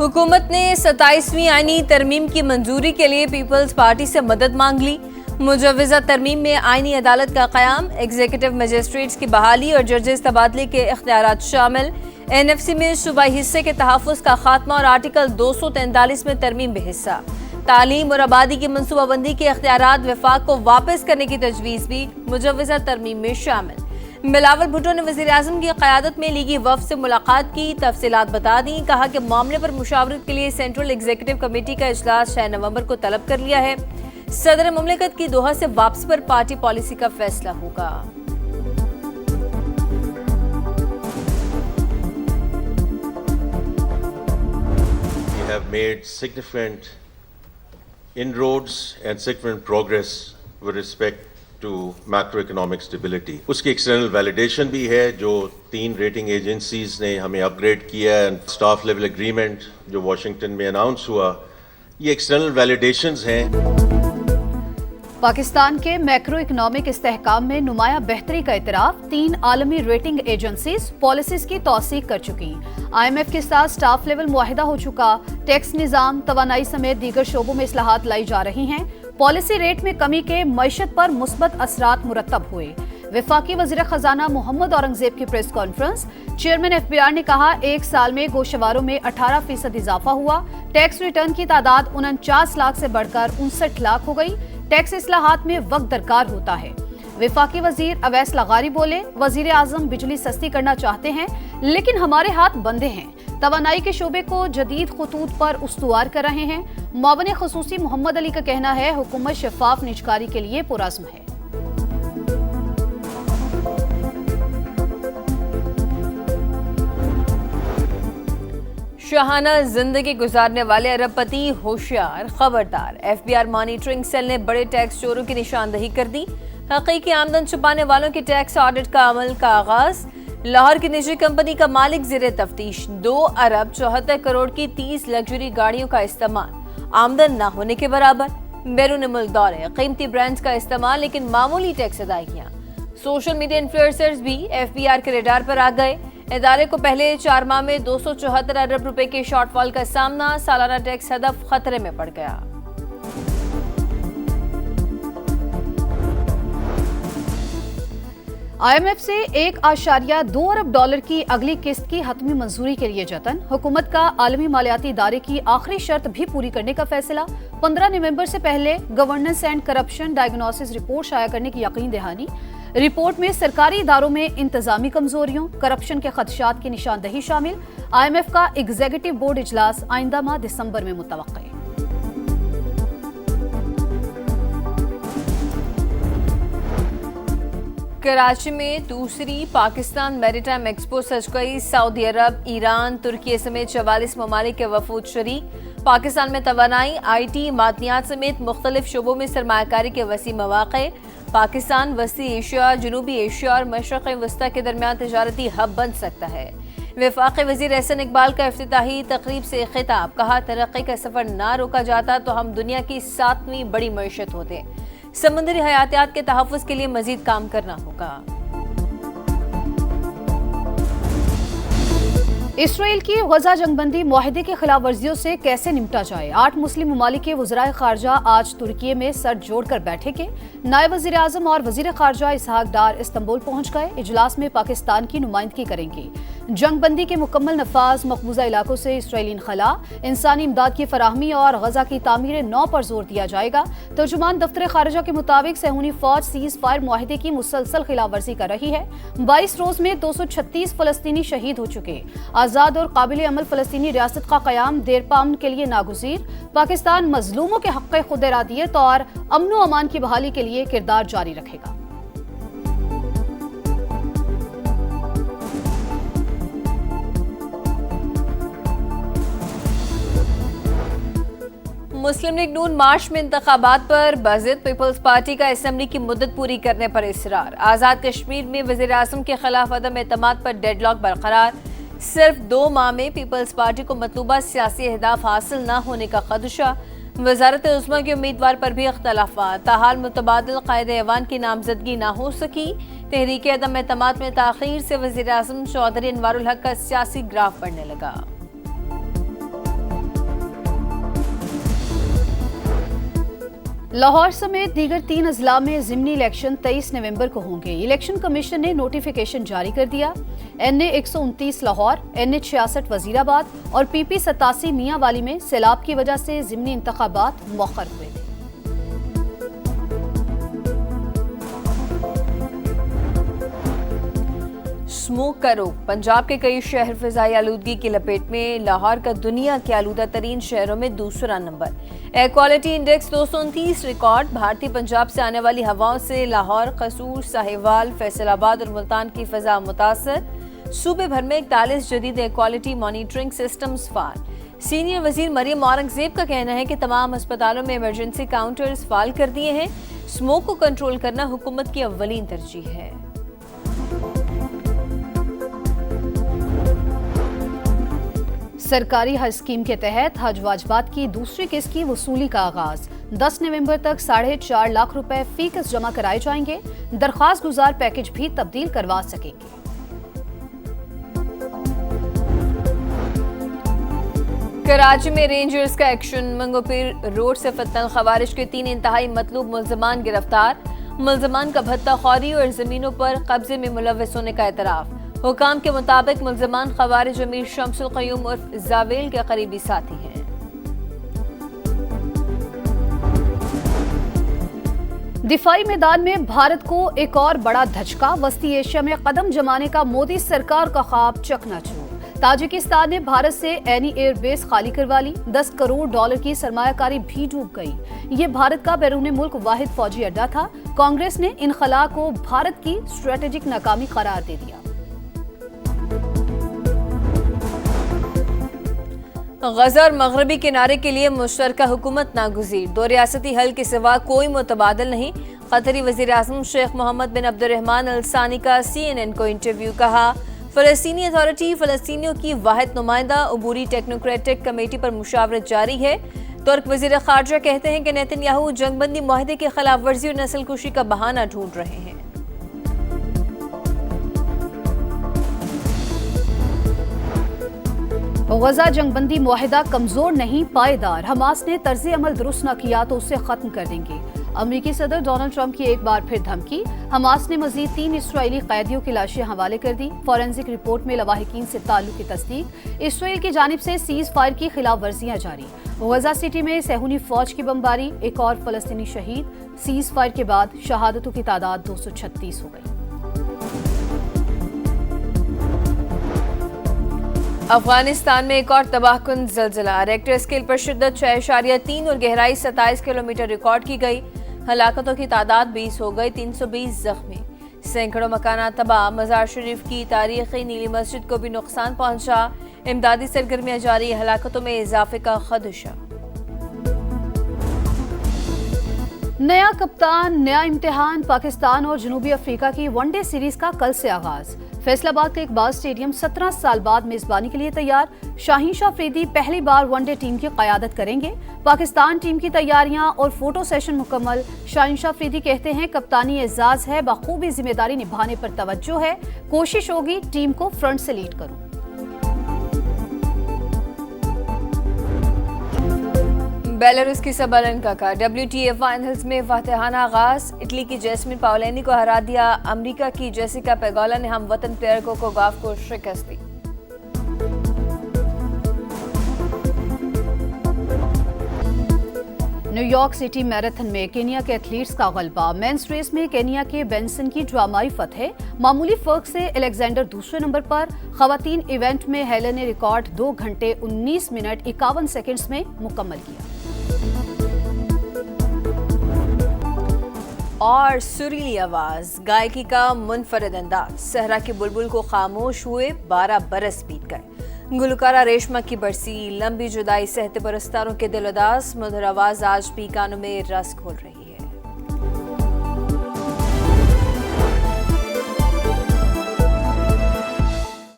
हुकूमत ने 27वीं आईनी तरमीम की मंजूरी के लिए पीपल्स पार्टी से मदद मांग ली। मुजव्वज़ा तरमीम में आईनी अदालत का क़याम, एग्जीक्यूटिव मजिस्ट्रेट्स की बहाली और जजेस तबादले के इख्तियारात शामिल। NFC में सूबाई हिस्से के तहफ़्फ़ुज़ का खात्मा और आर्टिकल 243 में तरमीम भी हिस्सा। तालीम और आबादी की मनसूबाबंदी के इख्तियारात वफाक को वापस करने की तजवीज़ भी मुजव्वज़ा तरमीम में शामिल। बिलावल भुट्टो ने वज़ीर-ए-आज़म की क़यादत में लीगी वफ़द से मुलाकात की, तफसीलात बता दी। कहा कि मामले पर मुशावरत के लिए सेंट्रल एग्जीक्यूटिव कमेटी का इजलास 6 नवंबर को तलब कर लिया है। सदर मुमलिकत की दोहा से वापसी पर पार्टी पॉलिसी का फैसला होगा। We have made significant inroads and significant progress with respect to macroeconomic stability. उसकी एक्सटर्नल वैलिडेशन भी है, जो 3 रेटिंग एजेंसीज ने हमें अपग्रेड किया है। स्टाफ लेवल एग्रीमेंट जो वाशिंगटन में अनाउंस हुआ, ये एक्सटर्नल वैलिडेशंस हैं। पाकिस्तान के मैक्रो इकनॉमिक इस्तेहकाम में नुमाया बेहतरी का इतराफ। 3 आलमी रेटिंग एजेंसीज पॉलिसीज की तौसीक कर चुकी। IMF के साथ स्टाफ लेवल मुआहिदा हो चुका। टैक्स निज़ाम, तवानाई समेत दीगर शोबों में इस्लाहात लाई जा रही हैं। पॉलिसी रेट में कमी के मईशत पर मुस्बत असरात मुरतब हुए। वफाकी वज़ीर खजाना मोहम्मद औरंगजेब की प्रेस कॉन्फ्रेंस। चेयरमैन FBR ने कहा, 1 साल में गोशवारों में 18% इजाफा हुआ। टैक्स रिटर्न की तादाद 49 लाख से बढ़कर 59 लाख हो गई। टैक्स इस्लाहात में वक्त दरकार होता है। वफाकी वजीर अवैस लगारी बोले, वजीर आजम बिजली सस्ती करना चाहते हैं लेकिन हमारे हाथ बंधे हैं। तवानाई के शोबे को जदीद खतूत पर उस्तुवार कर रहे हैं। मुआवन खसूसी मोहम्मद अली का कहना है, हुकूमत शफाफ निजकारी के लिए पुरज़्म है। शाहाना जिंदगी गुजारने वाले अरबपति होशियार, खबरदार। FBR मॉनिटरिंग सेल ने बड़े टैक्स चोरों की निशानदही कर दी। हकीकी आमदन छुपाने वालों के टैक्स ऑडिट का अमल का आगाज। लाहौर की निजी कंपनी का मालिक ज़ेरे तफ्तीश। 2 अरब 74 करोड़ की 30 लग्जरी गाड़ियों का इस्तेमाल, आमदन न होने के बराबर। बैरून मुल्क दौरे, कीमती ब्रांड्स का इस्तेमाल लेकिन मामूली टैक्स अदायगियां। सोशल मीडिया इन्फ्लुएंसर्स भी FBR के रडार पर आ गए। इदारे को पहले 4 माह में 274 अरब रुपए के शॉर्टफॉल का सामना। सालाना टैक्स हदफ खतरे में पड़ गया। IMF से $1.2 अरब की अगली किस्त की हतमी मंजूरी के लिए जतन। हुकूमत का आलमी मालियाती इदारे की आखिरी शर्त भी पूरी करने का फैसला। 15 नवंबर से पहले governance and corruption diagnosis report शाया करने की यकीन दहानी। रिपोर्ट में सरकारी इदारों में इंतजामी कमजोरियों, करप्शन के खदशात की निशानदही शामिल। IMF का एग्जीक्यूटिव बोर्ड इजलास आइंदा माह दिसंबर में मुतवक्किल। कराची में दूसरी पाकिस्तान मैरीटाइम एक्सपो सज गई। सऊदी अरब, ईरान, तुर्की समेत 44 ममालिक के वफूद शरीक। पाकिस्तान में तवानाई, IT, मादनियात समेत मुख्तलिफ शोबों में सरमायाकारी के वसी मौक़े। पाकिस्तान वसी एशिया, जनूबी एशिया और मशरक़ वस्ता के दरमियान तजारती हब बन सकता है। वफाकी वज़ीर एहसन इकबाल का इफ्तिताही तकरीब से खिताब। कहा, तरक्की का सफर ना रोका जाता तो हम दुनिया की 7वीं बड़ी मईशत होते। समुद्री हयातियात के तहफ़्फ़ुज़ के लिए मजीद काम करना होगा। इसराइल की गजा जंगबंदी मुआहिदे की खिलाफ वर्जियों से कैसे निपटा जाए। 8 मुस्लिम ममालिक के वज़राए खारजा आज तुर्की में सर जोड़कर बैठेंगे। नायब वज़ीर आज़म और वज़ीर खारजा इसहाक डार इस्तांबुल पहुंच गए। इजलास में पाकिस्तान की नुमाइंदगी करेंगे। जंगबंदी के मुकम्मल नफाज, मकबूजा इलाकों से इसराइली इनखला, इंसानी इमदाद की फराहमी और गजा की तामीर नौ पर जोर दिया जाएगा। तर्जुमान दफ्तर खारजा के मुताबिक सहूनी फौज सीज फायर मुआहिदे की मुसलसल खिलाफ वर्जी कर रही है। 22 रोज में 236 फलस्तीनी शहीद हो चुके। आज़ाद और काबिल अमल फलस्तीनी रियासत का क़याम देरपा अमन के लिए नागुज़ीर। पाकिस्तान मजलूमों के हक़ खुद इरादियत और अमन व अमान की बहाली के लिए किरदार जारी रखेगा। मुस्लिम लीग नून मार्च में इंतखाबात पर बज़िद। पीपल्स पार्टी का असेंबली की मुद्दत पूरी करने पर इसरार। आज़ाद कश्मीर में वज़ीर आज़म के खिलाफ अदम एतमाद पर डेडलॉक बरकरार। सिर्फ 2 माह में पीपल्स पार्टी को मतलूबा सियासी अहदाफ हासिल न होने का खदशा। वज़ारत उज़्मा के उम्मीदवार पर भी अख्तलाफात। ताहाल मुतबादिल क़ायद-ए-ऐवान की नामजदगी न हो सकी। तहरीक अदम एतमाद में ताख़ीर से वज़ीर आज़म चौधरी अनवारुल हक का सियासी ग्राफ बढ़ने लगा। लाहौर समेत दीगर 3 अजला में ज़िमनी इलेक्शन 23 नवंबर को होंगे। इलेक्शन कमीशन ने नोटिफिकेशन जारी कर दिया। NA 129 लाहौर, NA 66 वजीराबाद और PP 87 मियांवाली में सैलाब की वजह से ज़िमनी इंतखाबात मौखर हुए थे। स्मोक का रोक, पंजाब के कई शहर फिजाई आलूदगी की लपेट में। लाहौर का दुनिया के आलूदा तरीन शहरों में दूसरा number. Air quality index 229 record. भारतीय पंजाब से आने वाली हवाओं से लाहौर, कसूर, साहिवाल, फैसलाबाद और मुल्तान की फिजा मुतासर। सूबे भर में 41 जदीद एयर क्वालिटी मॉनिटरिंग सिस्टम्स फाल। सीनियर वजीर मरियम औरंगजेब का कहना है कि तमाम अस्पतालों में इमरजेंसी काउंटर्स फाल कर दिए हैं। स्मोक को कंट्रोल करना हुकूमत की अव्वलीन तरजीह है। सरकारी हज स्कीम के तहत हज वाजबात की दूसरी किस्त की वसूली का आगाज। 10 नवंबर तक 4.5 लाख रुपए फी किस्त जमा कराए जाएंगे। दरख्वास्त गुजार पैकेज भी तब्दील करवा सकेंगे। कराची में रेंजर्स का एक्शन। मंगोपीर रोड से फतल खवारिश के 3 इंतहाई मतलूब मुल्जमान गिरफ्तार। मुल्जमान का भत्ता खौरी और जमीनों पर कब्जे में मुलव्वस होने का एतराफ। हुकाम के मुताबिक मुल्जमान खवारिज अमीर शम्सुल क़य्यूम उर्फ जावेल के करीबी साथी हैं। दिफाई मैदान में भारत को एक और बड़ा धचका। वस्ती एशिया में कदम जमाने का मोदी सरकार का ख्वाब चकनाचूर। ताजिकिस्तान ने भारत से एनी एयरबेस खाली करवा ली। $10 करोड़ की सरमायाकारी भी डूब गई। ये भारत का बैरून मुल्क वाहिद फौजी अड्डा था। कांग्रेस ने इनखला को भारत की स्ट्रेटेजिक नाकामी करार दे दिया। गजा और मगरबी किनारे के लिए मुश्तरका हुकूमत नागुज़ीर। 2 रियासती हल के सिवा कोई मुतबादल नहीं। कतरी वज़ीर आज़म शेख मोहम्मद बिन अब्दुर्रहमान अल सानी का CNN को इंटरव्यू। कहा, फ़लस्तीनी अथॉरिटी फ़लस्तीनियों की वाहिद नुमाइंदा अबूरी टेक्नोक्रेटिक कमेटी पर मुशावरत जारी है। तुर्क वज़ीर ख़ारजा कहते हैं कि नेतन्याहू जंगबंदी मुआहदे की खिलाफ वर्जी और नस्ल कुशी का बहाना ढूंढ रहे हैं। गजा जंगबंदी मुआहिदा कमजोर नहीं, पायदार। हमास ने तर्ज अमल दुरुस्त न किया तो उसे खत्म कर देंगे। अमेरिकी सदर डोनाल्ड ट्रंप की एक बार फिर धमकी। हमास ने मजीद 3 इसराइली कैदियों की लाशें हवाले कर दी। फॉरेंसिक रिपोर्ट में लवाहिकीन से ताल्लुक की तस्दीक। इसराइल की जानिब से सीज फायर की खिलाफ वर्जियां जारी। गजा सिटी में सहूनी फौज की बमबारी, एक और फलस्तीनी शहीद। सीज फायर के बाद शहादतों की तादाद 236 हो गई। अफगानिस्तान में एक और तबाहकुन ज़लज़ला। रेक्टर स्केल पर शिद्दत 6.3 और गहराई 27 किलोमीटर रिकॉर्ड की गई। हलाकतों की तादाद 20 हो गई, 320 जख्मी। सैकड़ों मकानात तबाह। मज़ार शरीफ की तारीखी नीली मस्जिद को भी नुकसान पहुंचा। इमदादी सरगर्मियां जारी। हलाकतों में इजाफे का खदशा। नया कप्तान, नया इम्तिहान। पाकिस्तान और जनूबी अफ्रीका की वनडे सीरीज का कल से आगाज। फैसलाबाद का इकबाल स्टेडियम 17 साल बाद मेजबानी के लिए तैयार। शाहीन शाह अफरीदी पहली बार वनडे टीम की क़यादत करेंगे। पाकिस्तान टीम की तैयारियां और फोटो सेशन मुकम्मल। शाहीन शाह अफरीदी कहते हैं, कप्तानी एजाज है, बखूबी जिम्मेदारी निभाने पर तवज्जो है। कोशिश होगी टीम को फ्रंट से लीड करूं। बेलारूस की सबलेंका का WTA फाइनल्स में फातिहाना आगाज। इटली की जैस्मिन पाओलेनी को हरा दिया। अमेरिका की जेसिका पेगोला ने हम वतन प्लेयर कोको गॉफ को शिकस्त दी। न्यूयॉर्क सिटी मैराथन में केनिया के एथलीट्स का गलबा। मेंस रेस में केनिया के बेंसन की ड्रामाई फतह। मामूली फर्क से अलेक्जेंडर दूसरे नंबर पर। खवातीन इवेंट में हेलन ने रिकॉर्ड 2 घंटे 19 मिनट 51 सेकंड्स में मुकम्मल किया। और सुरीली आवाज, गायकी का मुनफरद अंदाज। सहरा की बुलबुल को खामोश हुए 12 बरस बीत गए। गुलकारा रेशमा की बरसी, लंबी जुदाई सहते परस्तारों के दिल उदास। मधुर आवाज आज भी कानों में रस घोल रही है।